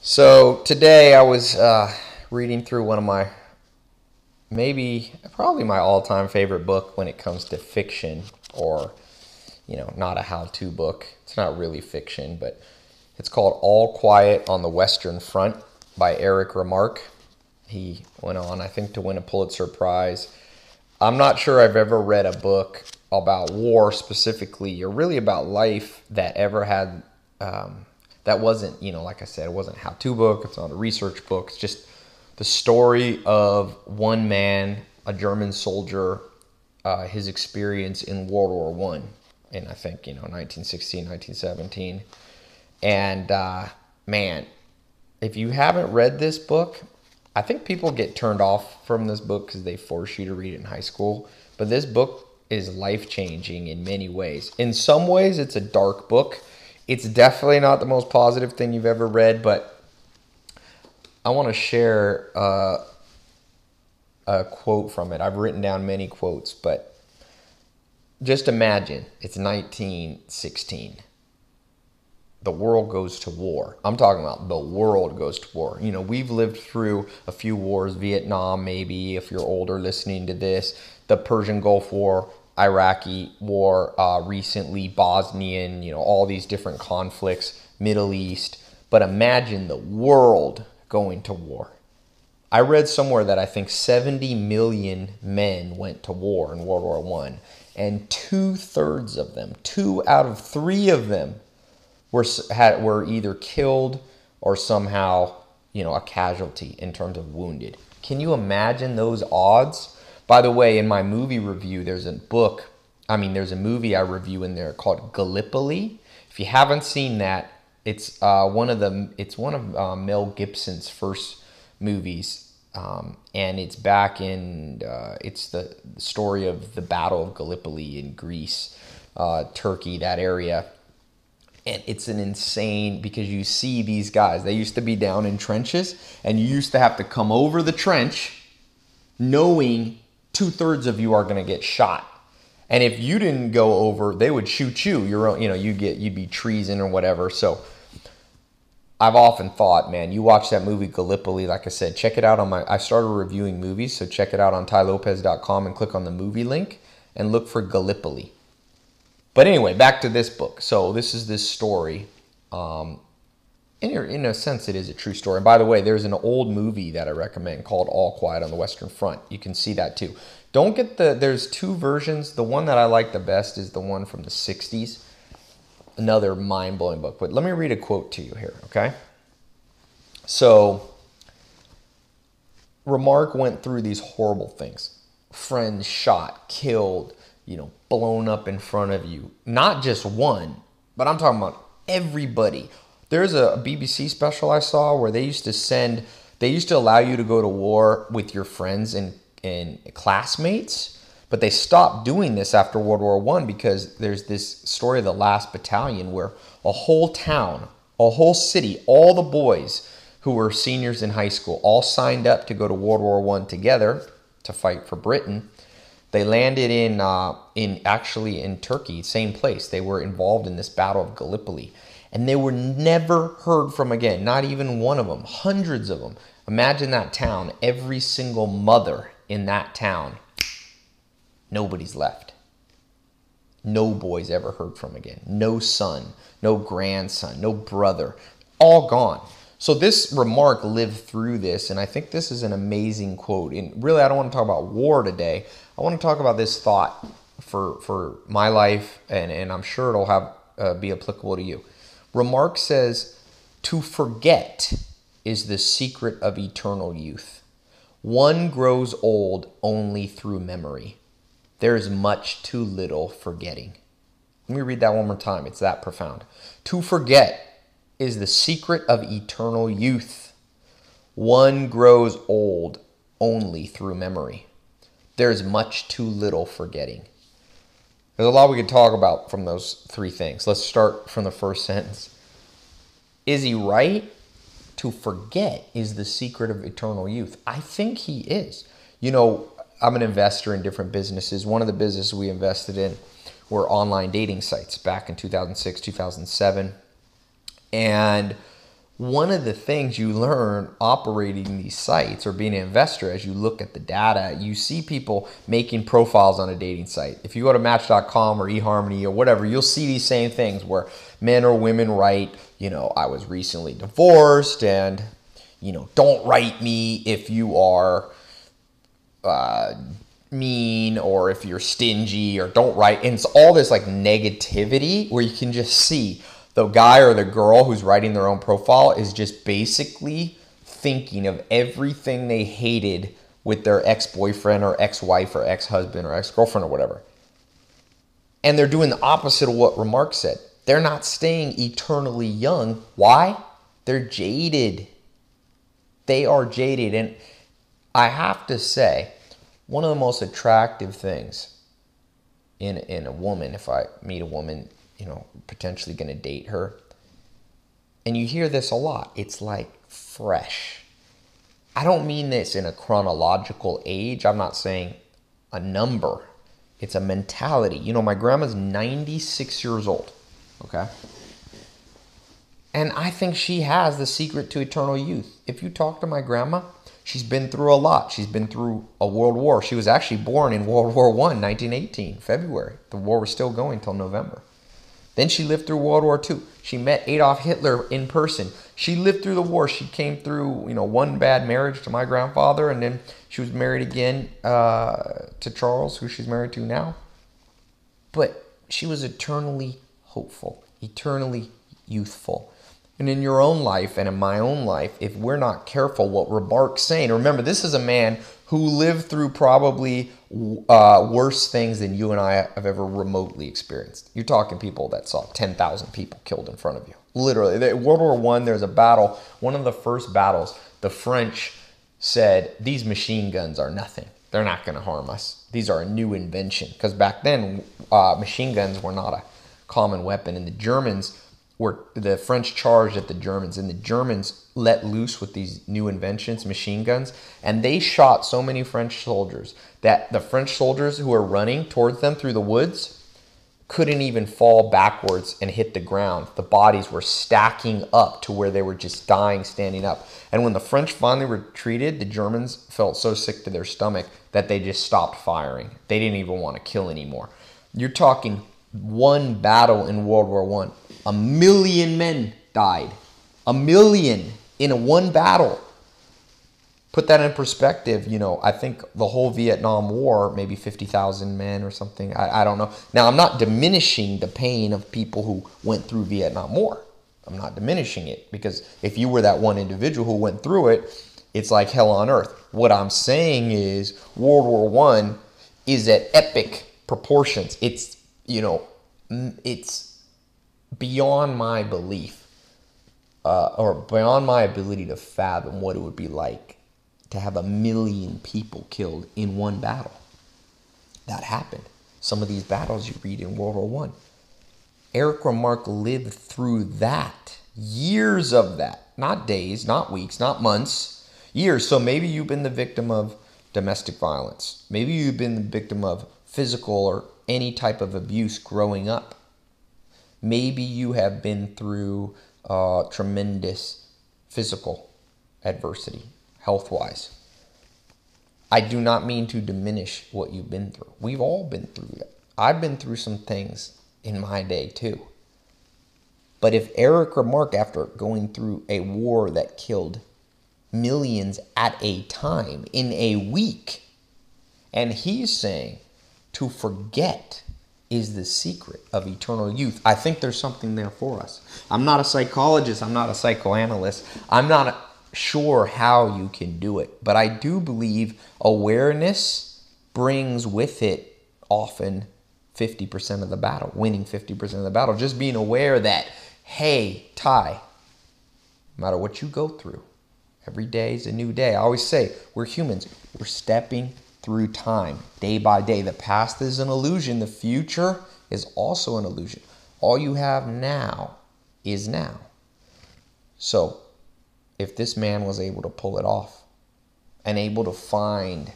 So today I was reading through one of my, probably my all-time favorite book when it comes to fiction, or, not a how-to book. It's not really fiction, but it's called All Quiet on the Western Front by Erich Remarque. He went on, I think, to win a Pulitzer Prize. I'm not sure I've ever read a book about war specifically, or really about life, that ever had that wasn't, like I said, it wasn't a how-to book. It's not a research book. It's just the story of one man, a German soldier, his experience in World War One, in I think 1916, 1917. And man, if you haven't read this book, I think people get turned off from this book because they force you to read it in high school. But this book is life-changing in many ways. In some ways, it's a dark book. It's definitely not the most positive thing you've ever read, but I want to share a quote from it. I've written down many quotes, but just imagine it's 1916. The world goes to war. I'm talking about the world goes to war. We've lived through a few wars, Vietnam maybe, if you're older listening to this, the Persian Gulf War, Iraqi war, recently Bosnian, all these different conflicts, Middle East. But imagine the world going to war. I read somewhere that I think 70 million men went to war in World War One, and 2/3 of them, 2 out of 3 of them, were either killed or somehow, a casualty in terms of wounded. Can you imagine those odds? By the way, in my movie review, there's a movie I review in there called Gallipoli. If you haven't seen that, it's one of Mel Gibson's first movies, and it's back in it's the story of the Battle of Gallipoli in Greece, Turkey, that area. And it's an insane, because you see these guys, they used to be down in trenches, and you used to have to come over the trench knowing 2/3 of you are going to get shot. And if you didn't go over, they would shoot you. You'd be treason or whatever. So I've often thought, man, you watch that movie Gallipoli, like I said, check it out I started reviewing movies, so check it out on tailopez.com and click on the movie link and look for Gallipoli. But anyway, back to this book. So this is this story. In a sense, it is a true story. And by the way, there's an old movie that I recommend called All Quiet on the Western Front. You can see that too. There's 2 versions. The one that I like the best is the one from the 60s. Another mind-blowing book. But let me read a quote to you here, okay? So, Remarque went through these horrible things. Friends shot, killed, blown up in front of you. Not just one, but I'm talking about everybody. There's a BBC special I saw where they used to allow you to go to war with your friends and classmates, but they stopped doing this after World War One, because there's this story of the last battalion where a whole town, a whole city, all the boys who were seniors in high school all signed up to go to World War One together to fight for Britain. They landed actually in Turkey, same place. They were involved in this Battle of Gallipoli. And they were never heard from again, not even one of them, hundreds of them. Imagine that town, every single mother in that town, nobody's left. No boys ever heard from again. No son, no grandson, no brother, all gone. So this Remarque lived through this, and I think this is an amazing quote. And really, I don't want to talk about war today. I want to talk about this thought for my life, and I'm sure it'll be applicable to you. Remarque says, "To forget is the secret of eternal youth. One grows old only through memory. There is much too little forgetting." Let me read that one more time. It's that profound. To forget is the secret of eternal youth. One grows old only through memory. There is much too little forgetting. There's a lot we could talk about from those 3 things. Let's start from the first sentence. Is he right? To forget is the secret of eternal youth. I think he is. I'm an investor in different businesses. One of the businesses we invested in were online dating sites back in 2006, 2007. And one of the things you learn operating these sites or being an investor, as you look at the data, you see people making profiles on a dating site. If you go to Match.com or eHarmony or whatever, you'll see these same things where men or women write, I was recently divorced, and, don't write me if you are mean or if you're stingy, or don't write. And it's all this like negativity where you can just see the guy or the girl who's writing their own profile is just basically thinking of everything they hated with their ex-boyfriend or ex-wife or ex-husband or ex-girlfriend or whatever. And they're doing the opposite of what Remarque said. They're not staying eternally young. Why? They're jaded. They are jaded. And I have to say, one of the most attractive things in a woman, if I meet a woman, potentially going to date her, and you hear this a lot, it's like fresh. I don't mean this in a chronological age. I'm not saying a number. It's a mentality. My grandma's 96 years old, okay? And I think she has the secret to eternal youth. If you talk to my grandma, she's been through a lot. She's been through a world war. She was actually born in World War I, 1918, February. The war was still going till November. Then she lived through World War II. She met Adolf Hitler in person. She lived through the war. She came through, one bad marriage to my grandfather, and then she was married again to Charles, who she's married to now. But she was eternally hopeful, eternally youthful. And in your own life and in my own life, if we're not careful, what Remarque's saying, remember, this is a man who lived through probably worse things than you and I have ever remotely experienced. You're talking people that saw 10,000 people killed in front of you. Literally. World War I, there's a battle. One of the first battles, the French said, these machine guns are nothing. They're not going to harm us. These are a new invention. Because back then, machine guns were not a common weapon. And the French charged at the Germans, and the Germans let loose with these new inventions, machine guns, and they shot so many French soldiers that the French soldiers who were running towards them through the woods couldn't even fall backwards and hit the ground. The bodies were stacking up to where they were just dying standing up. And when the French finally retreated, the Germans felt so sick to their stomach that they just stopped firing. They didn't even want to kill anymore. You're talking one battle in World War I. 1 million men died. 1 million in one battle. Put that in perspective, I think the whole Vietnam War, maybe 50,000 men or something. I don't know. Now, I'm not diminishing the pain of people who went through Vietnam War. I'm not diminishing it, because if you were that one individual who went through it, it's like hell on earth. What I'm saying is World War I is at epic proportions. It's beyond my belief or beyond my ability to fathom what it would be like to have 1 million people killed in one battle. That happened. Some of these battles you read in World War I. Erich Remarque lived through that. Years of that. Not days, not weeks, not months. Years. So maybe you've been the victim of domestic violence. Maybe you've been the victim of physical or any type of abuse growing up. Maybe you have been through tremendous physical adversity, health-wise. I do not mean to diminish what you've been through. We've all been through that. I've been through some things in my day too. But if Erich Remarque, after going through a war that killed millions at a time in a week, and he's saying to forget is the secret of eternal youth, I think there's something there for us. I'm not a psychologist. I'm not a psychoanalyst. I'm not sure how you can do it. But I do believe awareness brings with it often 50% of the battle, winning 50% of the battle. Just being aware that, hey, Tai, no matter what you go through, every day is a new day. I always say, we're humans. We're stepping through time, day by day. The past is an illusion. The future is also an illusion. All you have now is now. So, if this man was able to pull it off and able to find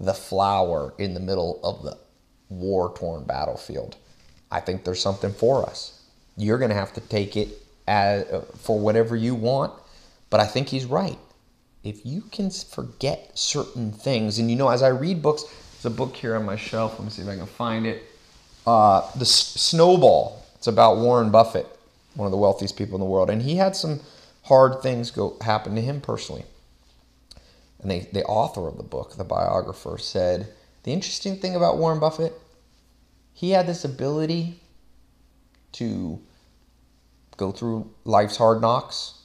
the flower in the middle of the war-torn battlefield, I think there's something for us. You're going to have to take it as, for whatever you want, But I think he's right. If you can forget certain things, and as I read books, there's a book here on my shelf. Let me see if I can find it. The Snowball. It's about Warren Buffett, one of the wealthiest people in the world. And he had some hard things happen to him personally. And the author of the book, the biographer, said, the interesting thing about Warren Buffett, he had this ability to go through life's hard knocks,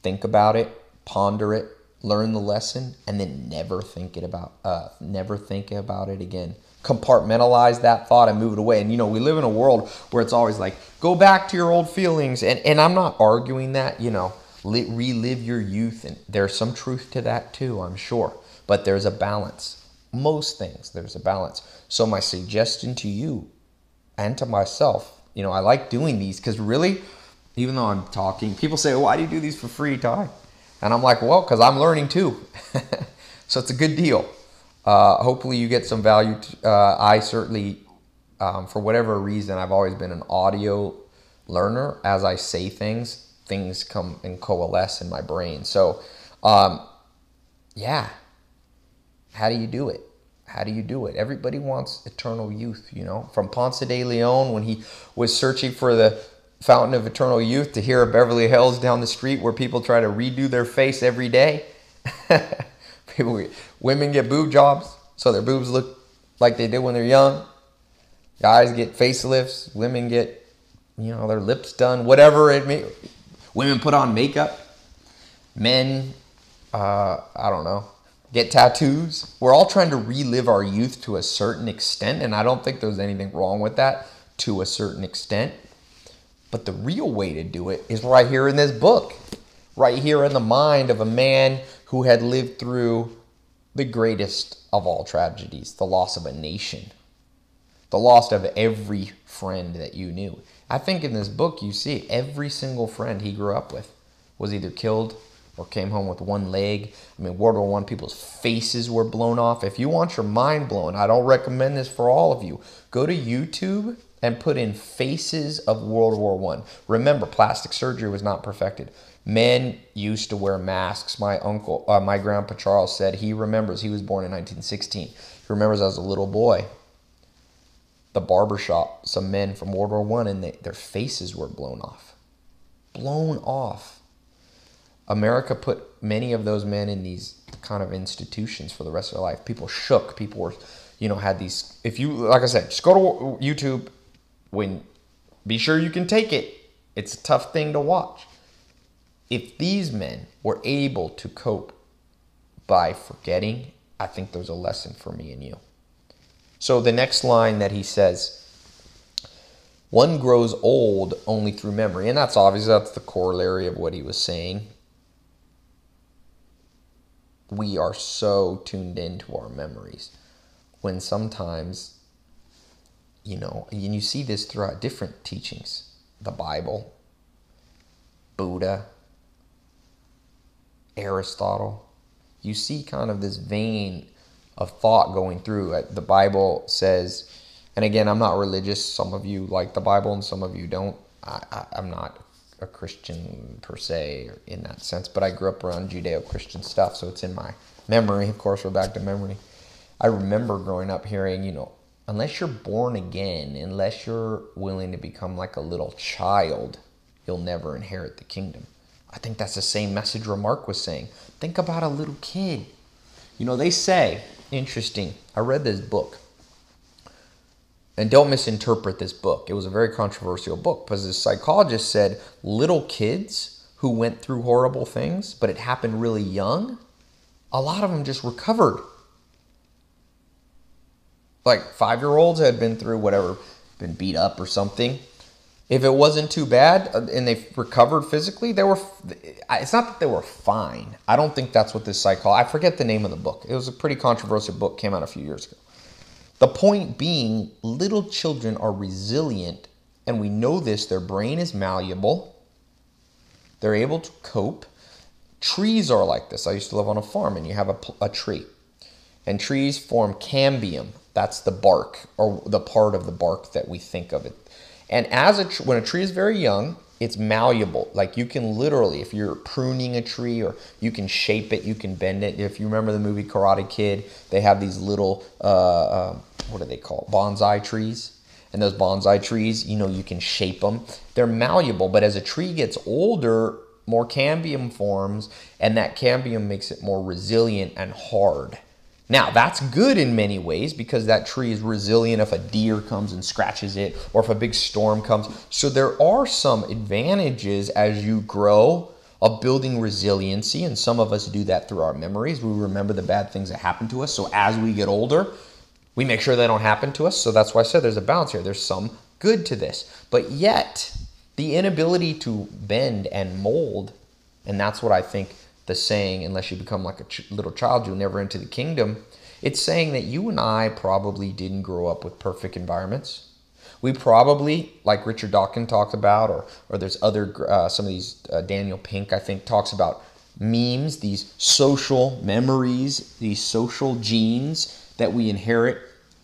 think about it, ponder it, learn the lesson, and then never think about it again. Compartmentalize that thought and move it away. And we live in a world where it's always like, go back to your old feelings. And I'm not arguing that, relive your youth. And there's some truth to that too, I'm sure. But there's a balance. Most things, there's a balance. So my suggestion to you and to myself, I like doing these because really, even though I'm talking, people say, why do you do these for free, Tai? And I'm like, well, because I'm learning too. So it's a good deal. Hopefully you get some value. I certainly, for whatever reason, I've always been an audio learner. As I say things come and coalesce in my brain. So, yeah. How do you do it? Everybody wants eternal youth, From Ponce de Leon, when he was searching for the fountain of eternal youth, to here at Beverly Hills down the street where people try to redo their face every day. Women get boob jobs, so their boobs look like they did when they're young. Guys get facelifts. Women get, their lips done. Whatever it may. Women put on makeup. Men, I don't know, get tattoos. We're all trying to relive our youth to a certain extent, and I don't think there's anything wrong with that to a certain extent. But the real way to do it is right here in this book. Right here in the mind of a man who had lived through the greatest of all tragedies, the loss of a nation, the loss of every friend that you knew. I think in this book you see every single friend he grew up with was either killed or came home with one leg. World War I, people's faces were blown off. If you want your mind blown, I don't recommend this for all of you. Go to YouTube and put in faces of World War I. Remember, plastic surgery was not perfected. Men used to wear masks. My grandpa Charles said he remembers, he was born in 1916. He remembers as a little boy, the barbershop, some men from World War I, and their faces were blown off. Blown off. America put many of those men in these kind of institutions for the rest of their life. People shook. People were, had these, like I said, just go to YouTube. Be sure you can take it. It's a tough thing to watch. If these men were able to cope by forgetting, I think there's a lesson for me and you. So the next line that he says, one grows old only through memory. And that's obvious. That's the corollary of what he was saying. We are so tuned into our memories when sometimes, and you see this throughout different teachings, the Bible, Buddha, Aristotle. You see kind of this vein of thought going through. The Bible says, and again, I'm not religious. Some of you like the Bible and some of you don't. I'm not a Christian per se in that sense, but I grew up around Judeo-Christian stuff, so it's in my memory. Of course, we're back to memory. I remember growing up hearing, unless you're born again, unless you're willing to become like a little child, you'll never inherit the kingdom. I think that's the same message Remarque was saying. Think about a little kid. They say, interesting, I read this book. And don't misinterpret this book. It was a very controversial book because this psychologist said little kids who went through horrible things, but it happened really young, a lot of them just recovered. Like 5-year-olds had been through whatever, been beat up or something. If it wasn't too bad and they recovered physically, it's not that they were fine. I don't think that's what this psychologist, I forget the name of the book. It was a pretty controversial book, came out a few years ago. The point being, little children are resilient, and we know this, their brain is malleable. They're able to cope. Trees are like this. I used to live on a farm, and you have a tree. And trees form cambium. That's the bark, or the part of the bark that we think of it. And when a tree is very young, It's malleable. Like you can literally, if you're pruning a tree, or you can shape it, you can bend it. If you remember the movie Karate Kid, they have these little, what do they call it? Bonsai trees. And those bonsai trees, you can shape them. They're malleable, but as a tree gets older, more cambium forms, and that cambium makes it more resilient and hard. Now, that's good in many ways because that tree is resilient if a deer comes and scratches it or if a big storm comes. So there are some advantages as you grow of building resiliency, and some of us do that through our memories. We remember the bad things that happened to us. So as we get older, we make sure they don't happen to us. So that's why I said there's a balance here. There's some good to this. But yet, the inability to bend and mold, and that's what I think the saying, unless you become like a little child, you'll never enter the kingdom. It's saying that you and I probably didn't grow up with perfect environments. We probably, like Richard Dawkins talked about, or there's other, some of these, Daniel Pink, I think, talks about memes, these social memories, these social genes that we inherit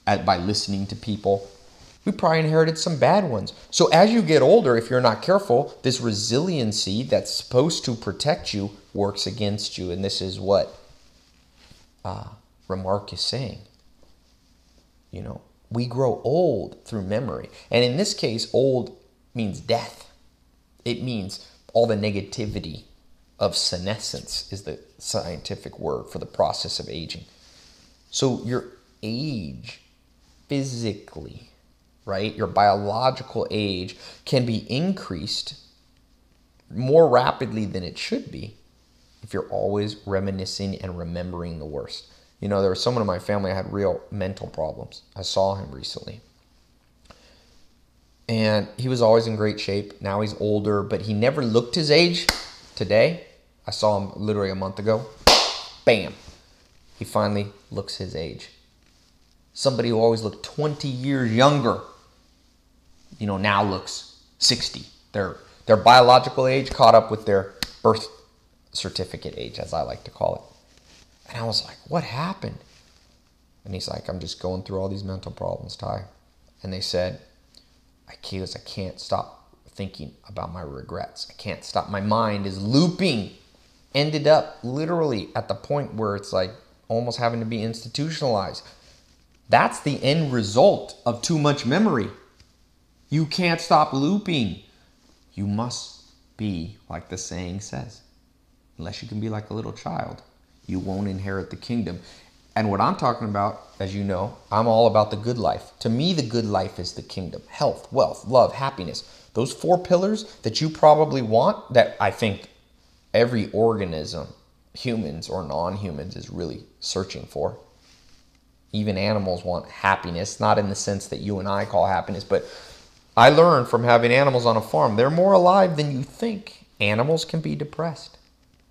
by listening to people. We probably inherited some bad ones. So as you get older, if you're not careful, this resiliency that's supposed to protect you works against you. And this is what Remarque is saying. We grow old through memory. And in this case, old means death. It means all the negativity of senescence is the scientific word for the process of aging. So your age physically, right? Your biological age can be increased more rapidly than it should be if you're always reminiscing and remembering the worst. There was someone in my family that had real mental problems. I saw him recently. And he was always in great shape. Now he's older, but he never looked his age. Today, I saw him literally a month ago. Bam. He finally looks his age. Somebody who always looked 20 years younger, now looks 60. Their biological age caught up with their birth certificate age, as I like to call it. And I was like, what happened? And he's like, I'm just going through all these mental problems, Tai. And they said, I can't stop thinking about my regrets. I can't stop. My mind is looping. Ended up literally at the point where it's like almost having to be institutionalized. That's the end result of too much memory. You can't stop looping. You must be like the saying says. Unless you can be like a little child, you won't inherit the kingdom. And what I'm talking about, as you know, I'm all about the good life. To me, the good life is the kingdom. Health, wealth, love, happiness. Those 4 pillars that you probably want, that I think every organism, humans or non-humans, is really searching for. Even animals want happiness, not in the sense that you and I call happiness, but I learned from having animals on a farm, they're more alive than you think. Animals can be depressed.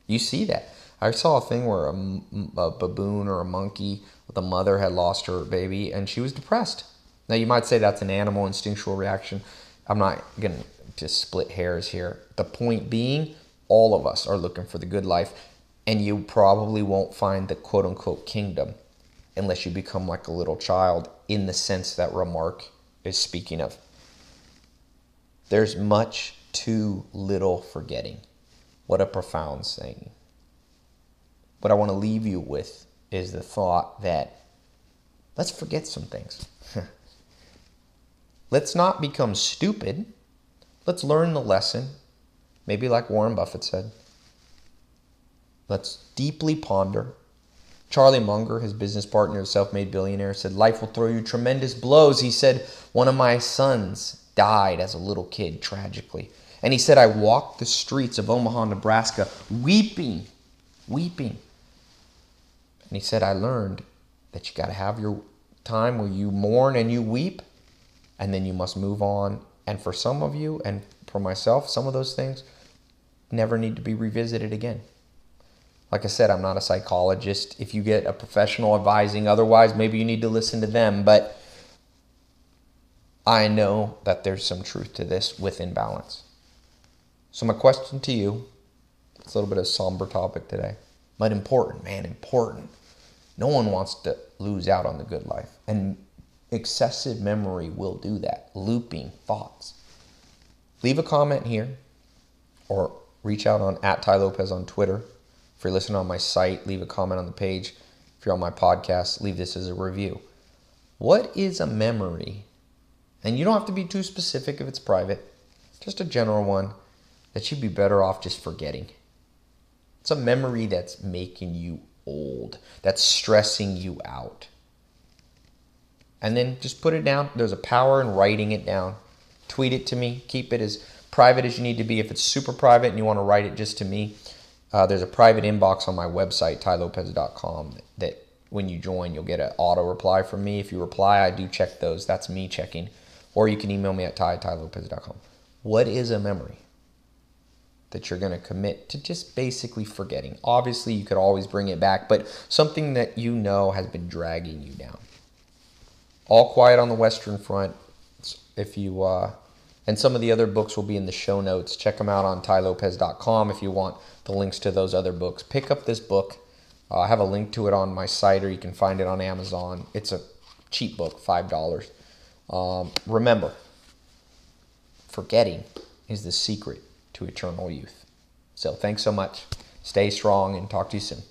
You see that. I saw a thing where a baboon or a monkey, the mother had lost her baby and she was depressed. Now you might say that's an animal instinctual reaction. I'm not going to just split hairs here. The point being, all of us are looking for the good life, and you probably won't find the quote-unquote kingdom unless you become like a little child in the sense that Remarque is speaking of. There's much too little forgetting. What a profound saying. What I want to leave you with is the thought that let's forget some things. Let's not become stupid. Let's learn the lesson. Maybe like Warren Buffett said. Let's deeply ponder. Charlie Munger, his business partner, self-made billionaire, said, life will throw you tremendous blows. He said, one of my sons died as a little kid, tragically. And he said, I walked the streets of Omaha, Nebraska, weeping. And he said, I learned that you got to have your time where you mourn and you weep, and then you must move on. And for some of you, and for myself, some of those things never need to be revisited again. Like I said, I'm not a psychologist. If you get a professional advising otherwise, maybe you need to listen to them. But I know that there's some truth to this within balance. So my question to you, it's a little bit of a somber topic today, but important, man, important. No one wants to lose out on the good life. And excessive memory will do that. Looping thoughts. Leave a comment here. or reach out on @Tai Lopez on Twitter. If you're listening on my site, leave a comment on the page. If you're on my podcast, leave this as a review. What is a memory? And you don't have to be too specific if it's private. Just a general one that you'd be better off just forgetting. It's a memory that's making you old, that's stressing you out. And then just put it down. There's a power in writing it down. Tweet it to me. Keep it as private as you need to be. If it's super private and you want to write it just to me, there's a private inbox on my website, tailopez.com, that when you join, you'll get an auto reply from me. If you reply, I do check those. That's me checking. Or you can email me at tailopez.com. What is a memory that you're going to commit to just basically forgetting? Obviously, you could always bring it back, but something that you know has been dragging you down. All Quiet on the Western Front. If you and some of the other books will be in the show notes. Check them out on tailopez.com if you want the links to those other books. Pick up this book. I have a link to it on my site, or you can find it on Amazon. It's a cheap book, $5. Remember, forgetting is the secret to eternal youth. So thanks so much. Stay strong and talk to you soon.